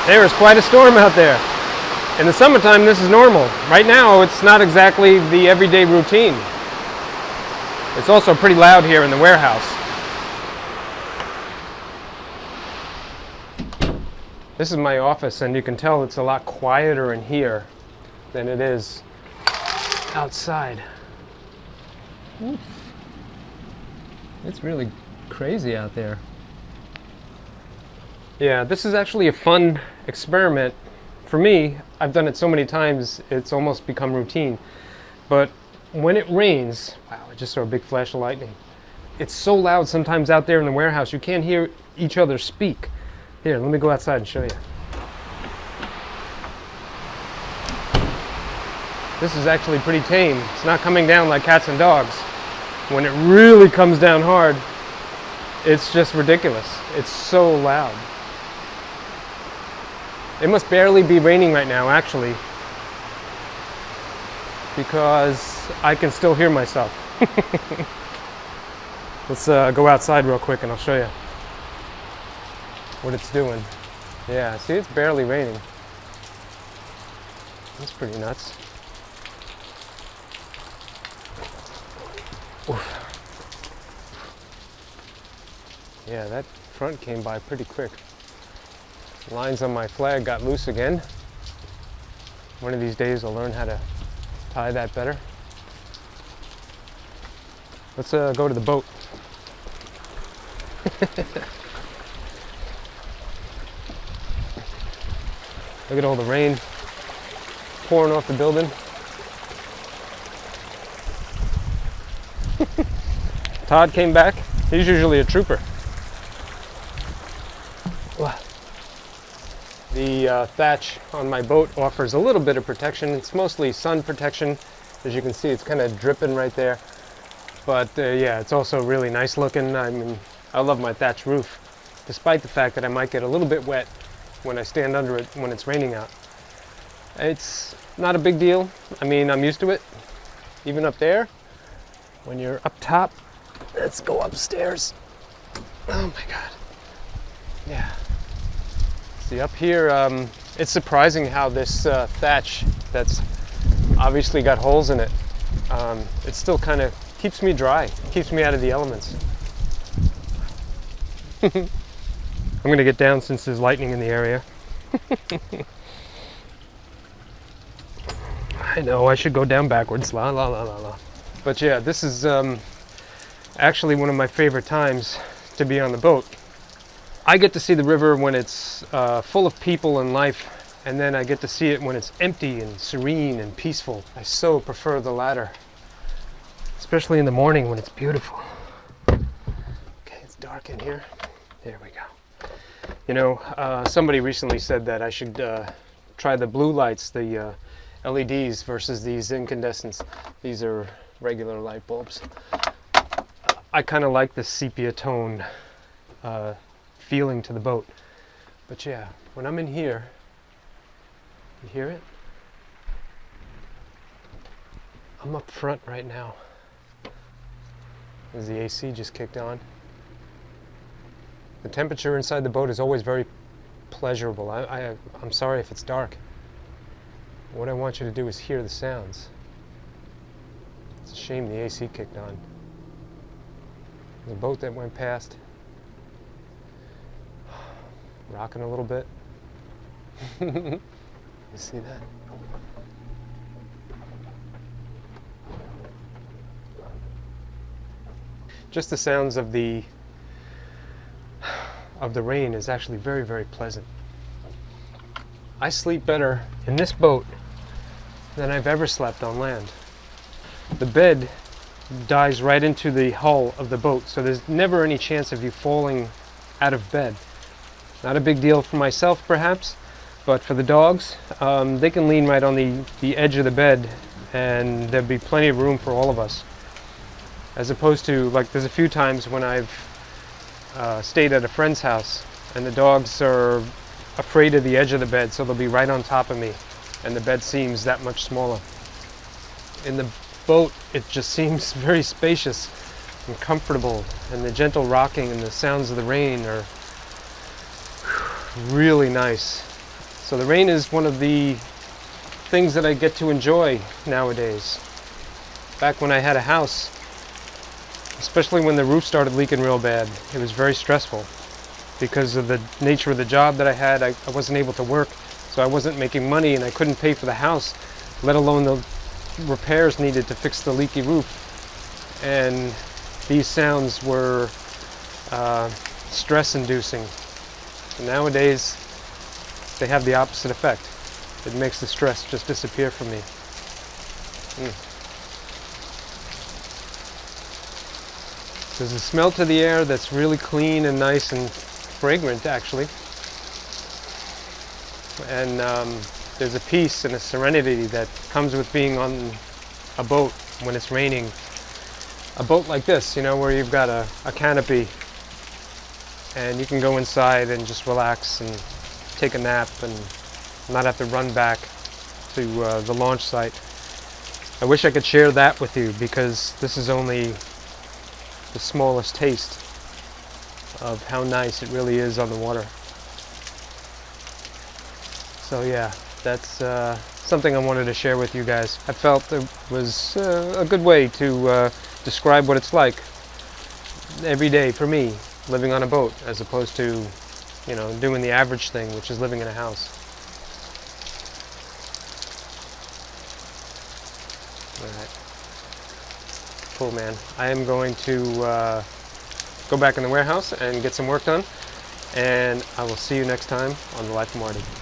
There is quite a storm out there. In the summertime, this is normal. Right now, it's not exactly the everyday routine. It's also pretty loud here in the warehouse. This is my office, and you can tell it's a lot quieter in here than it is outside. Oof. It's really crazy out there. Yeah, this is actually a fun experiment. For me, I've done it so many times, it's almost become routine. But when it rains, wow, I just saw a big flash of lightning. It's so loud sometimes out there in the warehouse, you can't hear each other speak. Here, let me go outside and show you. This is actually pretty tame. It's not coming down like cats and dogs. When it really comes down hard, it's just ridiculous. It's so loud. It must barely be raining right now, actually, because I can still hear myself. Let's go outside real quick and I'll show you what it's doing. Yeah, see, it's barely raining. That's pretty nuts. Oof. Yeah, that front came by pretty quick. Lines on my flag got loose again. One of these days I'll learn how to tie that better. Let's go to the boat. Look at all the rain pouring off the building. Todd came back. He's usually a trooper. The thatch on my boat offers a little bit of protection. It's mostly sun protection. As you can see, it's kind of dripping right there. But yeah, it's also really nice looking. I mean, I love my thatch roof, despite the fact that I might get a little bit wet when I stand under it when it's raining out. It's not a big deal. I mean, I'm used to it. Even up there, when you're up top. Let's go upstairs. Oh my God. Yeah. See, up here, it's surprising how this thatch that's obviously got holes in it, it still kind of keeps me dry, keeps me out of the elements. I'm going to get down since there's lightning in the area. I know, I should go down backwards. La la la la la. But yeah, this is actually one of my favorite times to be on the boat. I get to see the river when it's full of people and life, and then I get to see it when it's empty and serene and peaceful. I so prefer the latter, especially in the morning when it's beautiful. Okay, it's dark in here. There we go. You know, somebody recently said that I should try the blue lights, the LEDs versus these incandescents. These are regular light bulbs. I kind of like the sepia tone feeling to the boat. But yeah, when I'm in here, you hear it? I'm up front right now. As the AC just kicked on. The temperature inside the boat is always very pleasurable. I'm sorry if it's dark. What I want you to do is hear the sounds. It's a shame the AC kicked on. The boat that went past, rocking a little bit. You see that? Just the sounds of the rain is actually very, very pleasant. I sleep better in this boat than I've ever slept on land. The bed dives right into the hull of the boat, so there's never any chance of you falling out of bed. Not a big deal for myself, perhaps, but for the dogs, they can lean right on the edge of the bed, and there'll be plenty of room for all of us. As opposed to, like, there's a few times when I've stayed at a friend's house, and the dogs are afraid of the edge of the bed, so they'll be right on top of me, and the bed seems that much smaller. In the boat, it just seems very spacious and comfortable, and the gentle rocking and the sounds of the rain are really nice. So the rain is one of the things that I get to enjoy nowadays. Back when I had a house, especially when the roof started leaking real bad, it was very stressful. Because of the nature of the job that I had, I wasn't able to work, so I wasn't making money and I couldn't pay for the house, let alone the repairs needed to fix the leaky roof. And these sounds were stress-inducing. Nowadays, they have the opposite effect. It makes the stress just disappear from me. There's a smell to the air that's really clean and nice and fragrant, actually. And there's a peace and a serenity that comes with being on a boat when it's raining. A boat like this, you know, where you've got a canopy and you can go inside and just relax and take a nap and not have to run back to the launch site. I wish I could share that with you, because this is only the smallest taste of how nice it really is on the water. So yeah, that's something I wanted to share with you guys. I felt it was a good way to describe what it's like every day for me, living on a boat, as opposed to, you know, doing the average thing, which is living in a house. Alright. Cool, man. I am going to go back in the warehouse and get some work done, and I will see you next time on the Life of Marty.